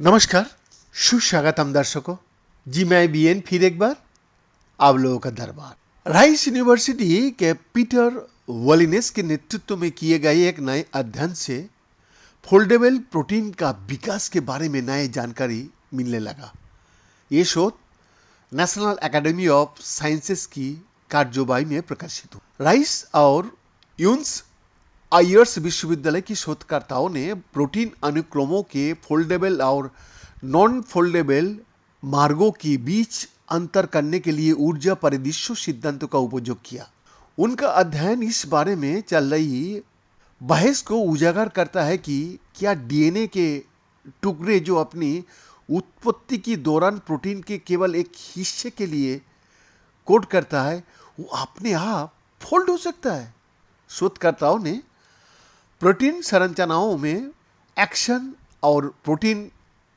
नमस्कार, सुस्वागतम दर्शकों। जी मैं बीएन फिर एक बार आप लोगों का दरबार। राइस यूनिवर्सिटी के पीटर वॉलिनेस के नेतृत्व में किए गए एक नए अध्ययन से फोल्डेबल प्रोटीन का विकास के बारे में नई जानकारी मिलने लगा। ये शोध नेशनल एकेडमी ऑफ साइंसेस की कार्यवाही में प्रकाशित हुआ। राइस और यून्स आयर्स विश्वविद्यालय की शोधकर्ताओं ने प्रोटीन अनुक्रमों के फोल्डेबल और नॉन फोल्डेबल मार्गों के बीच अंतर करने के लिए ऊर्जा परिदृश्य सिद्धांतों का उपयोग किया। उनका अध्ययन इस बारे में चल रही बहस को उजागर करता है कि क्या डीएनए के टुकड़े जो अपनी उत्पत्ति के दौरान प्रोटीन के केवल एक हिस्से के लिए कोड करता है, वो अपने आप फोल्ड हो सकता है। शोधकर्ताओं ने प्रोटीन संरचनाओं में एक्शन और प्रोटीन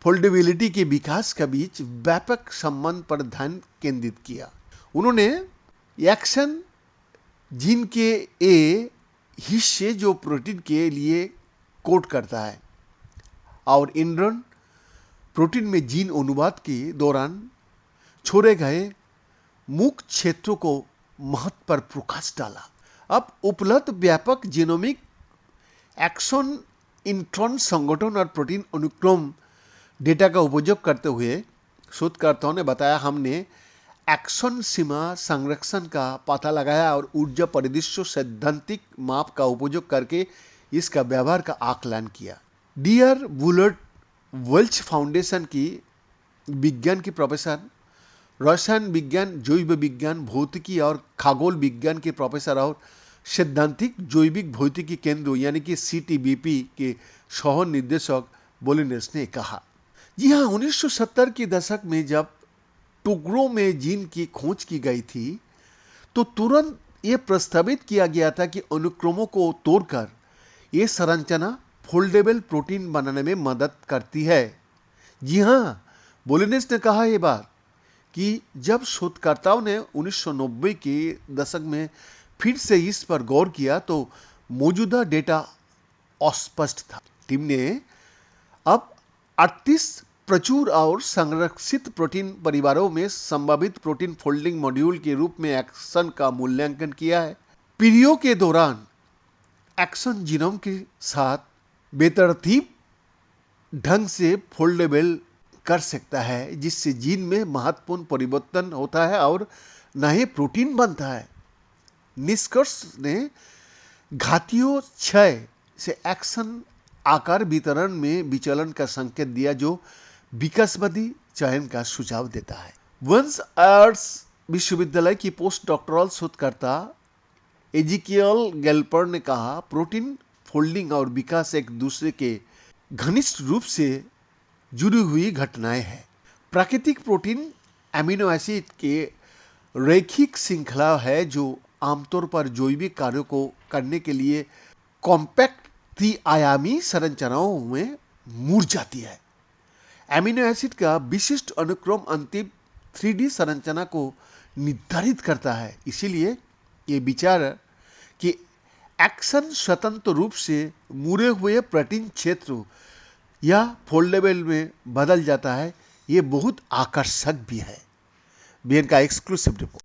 फोल्डेबिलिटी के विकास के बीच व्यापक संबंध पर ध्यान केंद्रित किया। उन्होंने एक्शन जीन के ए हिस्से जो प्रोटीन के लिए कोड करता है और इंट्रॉन प्रोटीन में जीन अनुवाद के दौरान छोड़े गए मुख्य क्षेत्रों को महत्व पर प्रकाश डाला। अब उपलब्ध व्यापक जीनोमिक एक्सॉन इंट्रॉन संगठन और प्रोटीन अनुक्रम डेटा का उपयोग करते हुए शोधकर्ताओं ने बताया, हमने एक्सॉन सीमा संरक्षण का पता लगाया और ऊर्जा परिदृश्य सैद्धांतिक माप का उपयोग करके इसका व्यवहार का आकलन किया। डियर बुलट वेल्च फाउंडेशन की विज्ञान की प्रोफेसर, रसायन विज्ञान, जैव विज्ञान, भौतिकी और खगोल विज्ञान के प्रोफेसर और सैद्धांतिक जैविक भौतिकी केंद्र यानी कि सीटीबीपी के सह निर्देशक वॉलिनेस ने कहा, जी हाँ, 1970 के दशक में जब टुकड़ों में जीन की खोज की गई थी तो तुरंत ये प्रस्तावित किया गया था कि अनुक्रमों को तोड़कर ये संरचना फोल्डेबल प्रोटीन बनाने में मदद करती है। जी हाँ, वॉलिनेस ने कहा ये बात कि जब शोधकर्ताओं ने 1990 के दशक में फिर से इस पर गौर किया तो मौजूदा डेटा अस्पष्ट था। टीम ने अब 38 प्रचुर और संरक्षित प्रोटीन परिवारों में संभावित प्रोटीन फोल्डिंग मॉड्यूल के रूप में एक्सन का मूल्यांकन किया है। पीढ़ियों के दौरान एक्सन जीनोम के साथ बेतरतीब ढंग से फोल्डेबल कर सकता है, जिससे जीन में महत्वपूर्ण परिवर्तन होता है और नए प्रोटीन बनता है। निष्कर्ष ने घातीय क्षय से एक्सन आकार वितरण में विचलन का संकेत दिया, जो विकासवादी चयन का सुझाव देता है। वंस आयर्स विश्वविद्यालय की पोस्ट डॉक्टरल शोधकर्ता एजिकियल गैल्पर ने कहा, प्रोटीन फोल्डिंग और विकास एक दूसरे के घनिष्ठ रूप से जुड़ी हुई घटनाएं हैं। प्राकृतिक प्रोटीन एमिनो एसिड के रैखिक श्रृंखला है जो आमतौर पर जैविक कार्यों को करने के लिए कॉम्पैक्ट त्रिआयामी संरचनाओं में मुड़ जाती है। एमिनो एसिड का विशिष्ट अनुक्रम अंतिम 3D संरचना को निर्धारित करता है। इसीलिए ये विचार कि एक्सन स्वतंत्र रूप से मुड़े हुए प्रोटीन क्षेत्र या फोल्डेबल में बदल जाता है, ये बहुत आकर्षक भी है। बीएन का एक्सक्लूसिव रिपोर्ट।